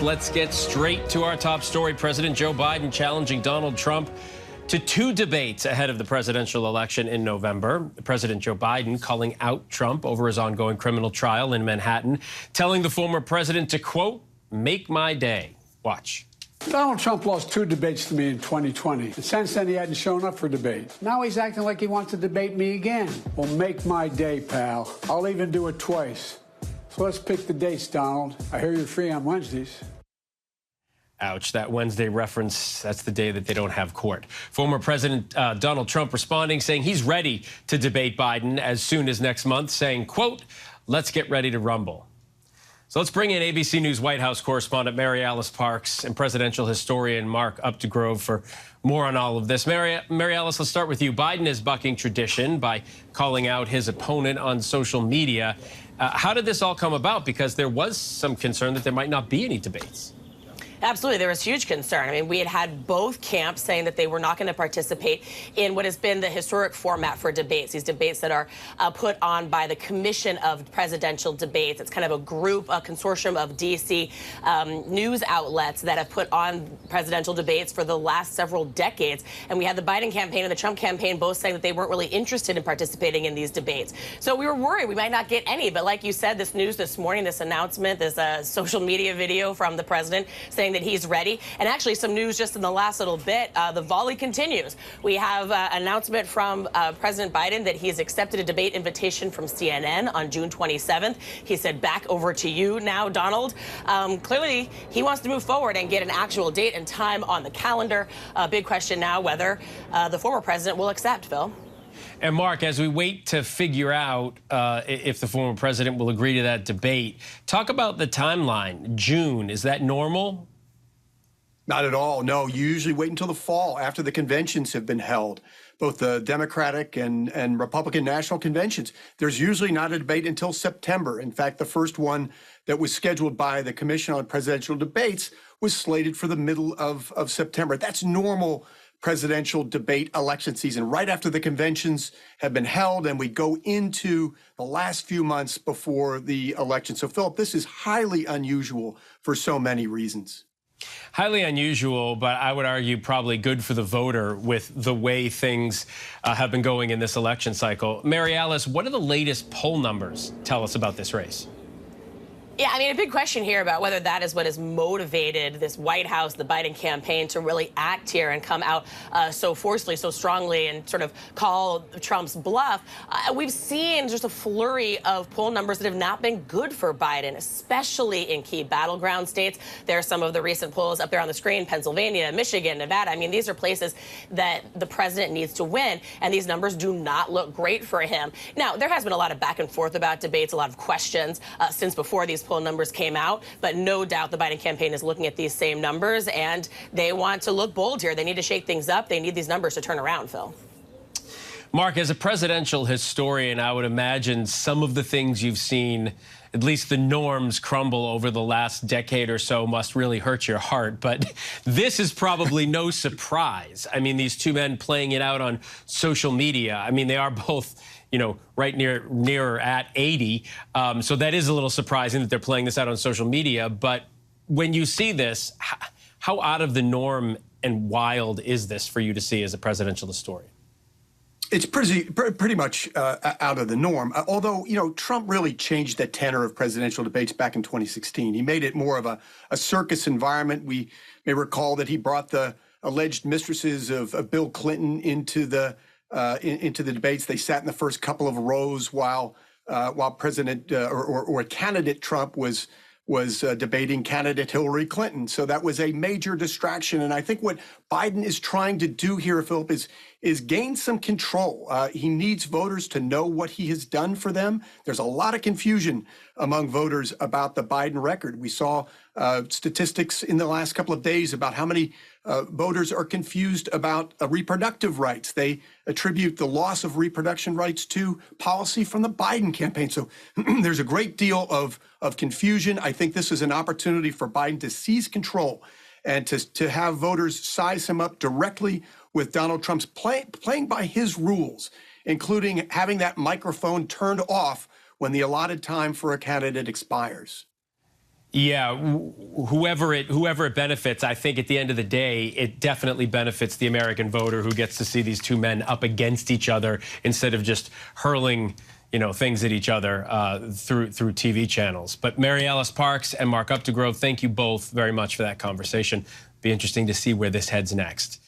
Let's get straight to our top story. President Joe Biden challenging Donald Trump to 2 debates ahead of the presidential election in November. President Joe Biden calling out Trump over his ongoing criminal trial in Manhattan, telling the former president to, quote, make my day. Watch. Donald Trump lost 2 debates to me in 2020. And since then, he hadn't shown up for debate. Now he's acting like he wants to debate me again. Well, make my day, pal. I'll even do it twice. So let's pick the dates, Donald. I hear you're free on Wednesdays. Ouch, that Wednesday reference, that's the day that they don't have court. Former President Donald Trump responding, saying he's ready to debate Biden as soon as next month, saying, quote, let's get ready to rumble. So let's bring in ABC News White House correspondent Mary Alice Parks and presidential historian Mark Updegrove for more on all of this. Mary Alice, let's start with you. Biden is bucking tradition by calling out his opponent on social media. How did this all come about? Because there was some concern that there might not be any debates. Absolutely. There was huge concern. I mean, we had both camps saying that they were not going to participate in what has been the historic format for debates, these debates that are put on by the Commission of Presidential Debates. It's kind of a group, a consortium of D.C. News outlets that have put on presidential debates for the last several decades. And we had the Biden campaign and the Trump campaign both saying that they weren't really interested in participating in these debates. So we were worried we might not get any. But like you said, this news this morning, this announcement, this social media video from the president saying that he's ready. And actually some news just in the last little bit, the volley continues. We have an announcement from President Biden that he's accepted a debate invitation from CNN on June 27th. He said, back over to you now, Donald. Clearly, he wants to move forward and get an actual date and time on the calendar. Big question now whether the former president will accept, Phil. And Mark, as we wait to figure out if the former president will agree to that debate, talk about the timeline. June, is that normal? Not at all. No, you usually wait until the fall after the conventions have been held, both the Democratic and Republican national conventions. There's usually not a debate until September. In fact, the first one that was scheduled by the Commission on Presidential Debates was slated for the middle of September. That's normal presidential debate election season, right after the conventions have been held and we go into the last few months before the election. So, Philip, this is highly unusual for so many reasons. Highly unusual, but I would argue probably good for the voter with the way things have been going in this election cycle. Mary Alice, what do the latest poll numbers tell us about this race? Yeah, I mean, a big question here about whether that is what has motivated this White House, the Biden campaign, to really act here and come out so forcefully, so strongly, and sort of call Trump's bluff. We've seen just a flurry of poll numbers that have not been good for Biden, especially in key battleground states. There are some of the recent polls up there on the screen, Pennsylvania, Michigan, Nevada. I mean, these are places that the president needs to win, and these numbers do not look great for him. Now, there has been a lot of back and forth about debates, a lot of questions since before these poll numbers came out, but no doubt the Biden campaign is looking at these same numbers, and they want to look bold here. They need to shake things up. They need these numbers to turn around, Phil. Mark, as a presidential historian, I would imagine some of the things you've seen, at least the norms, crumble over the last decade or so must really hurt your heart. But this is probably no surprise. I mean, these two men playing it out on social media. I mean, they are both, you know, right near at 80. So that is a little surprising that they're playing this out on social media. But when you see this, how out of the norm and wild is this for you to see as a presidential historian? It's pretty much out of the norm, although, you know, Trump really changed the tenor of presidential debates back in 2016. He made it more of a circus environment. We may recall that he brought the alleged mistresses of Bill Clinton into the debates. They sat in the first couple of rows while President or candidate Trump was debating candidate Hillary Clinton. So that was a major distraction. And I think what Biden is trying to do here, Philip, is gain some control. He needs voters to know what he has done for them. There's a lot of confusion among voters about the Biden record. We saw statistics in the last couple of days about how many voters are confused about reproductive rights. They attribute the loss of reproduction rights to policy from the Biden campaign. So there's a great deal of confusion. I think this is an opportunity for Biden to seize control and to have voters size him up directly with Donald Trump's playing by his rules, including having that microphone turned off when the allotted time for a candidate expires. Yeah, whoever it benefits, I think at the end of the day, it definitely benefits the American voter who gets to see these two men up against each other instead of just hurling, things at each other through TV channels. But Mary Alice Parks and Mark Updegrove, thank you both very much for that conversation. Be interesting to see where this heads next.